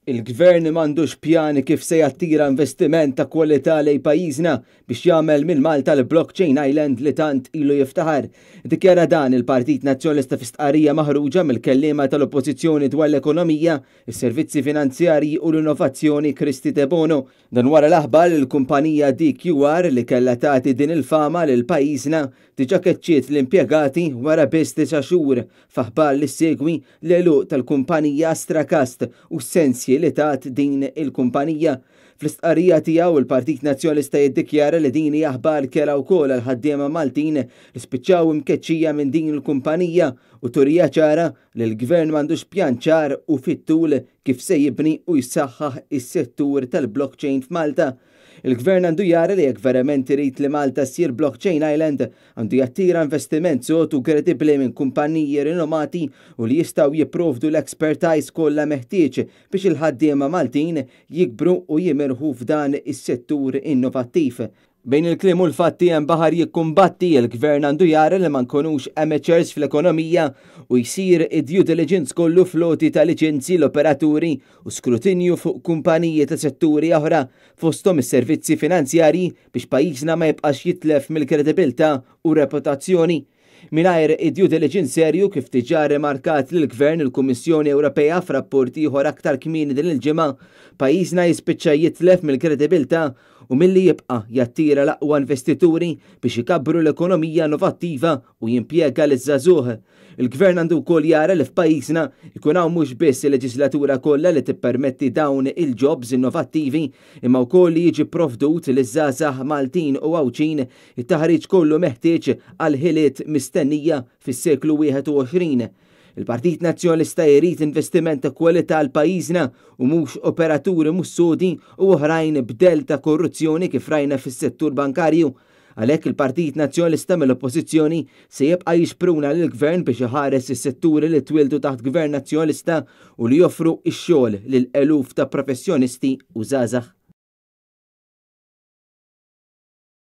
Il-Gvern m'għandux pjani kif se jattira investiment ta' kwalità lejn pajjiżna biex jagħmel minn Malta l-Blockchain Island li tant ilu jiftaħar. Dikjara dan il-Partit Nazzjonalista fi stqarrija maħruġa mill-kelliema tal-Oppożizzjoni dwar l-ekonomija, is-servizzi finanzjarji u l-innovazzjoni Kristi De Bono. Dan wara l-aħbar il-kumpanija DQR li kellha tagħti din il-fama lil pajjiżna diġà keċċiet l-impjegati wara biss 9 xhur f'aħbar li segwi l-eluq tal-kumpanija Astrakast u s-sensji li tat din il-kumpanija. Fl-istqarrija tiegħu il-Partit Nazzjonalista jiddikjara li din hija aħbar kera wkoll għal ħaddiema Maltin li spiċċaw imkeċċija minn din il-kumpanija u turija ċara li l-Gvern m'għandux pjan ċar u fit-tul kif se jibni u jsaħħaħ is-settur tal-blockchain f'Malta. Il-Gvern għandu jara li jekk verament irid li Malta ssir Blockchain Island għandu jattira investiment sotu kredibbli minn kumpaniji rinomati u li jistgħu jipprovdu l-expertise kollha meħtieġ biex il-ħaddiema Maltin jikbru u jimirħu f'dan is-settur innovattiv. Bejn il-kliem u l-fatti hemm baħar jikkumbatti il-Gvern għandu jara li ma nkunux amateurs fl-ekonomija u jsir id-due diligence kollu floti ta' liċenzji l-operaturi u skrutinju fuq kumpaniji ta' setturi oħra fosthom is-servizzi finanzjarji biex pajjiżna ma jibqax jitlef mill-kredibilità u reputazzjoni. Mingħajr id-due diligence serju kif diġà remarkat lill-Gvern il-Kummissjoni Ewropea f'rapport ieħor aktar kmieni din il-ġimgħa, pajjiżna jispiċċa jitlef mill-kredibilità u milli jibqa' jattira l-aqwa investituri biex ikabbru l-ekonomija innovattiva u jimpjega l-żagħżugħ. Il-Gvern għandu wkoll jara li f'pajjiżna jkun hawn mhux biss il-leġislatura kollha li tippermetti dawn il-jobs innovattivi imma wkoll li jiġi provdut liż-żgħażagħ Maltin u Għawċin it-taħriġ kollu meħtieġ għal ħiliet mistennija fis-seklu 21. Il-Partit Nazzjonalista jrid investiment ta' kwalità għal pajjiżna u mhux operaturi mhux sodi u oħrajn bdel ta' korruzzjoni kif rajna fis-settur bankarju. Għalhekk il-Partit Nazzjonalista mill-Oppożizzjoni se jibqa' jixpruna lill-Gvern biex iħares is-setturi li twildu taħt Gvern Nazzjonalista u li joffru x-xogħol lil eluf ta' professjonisti u żgħażagħ.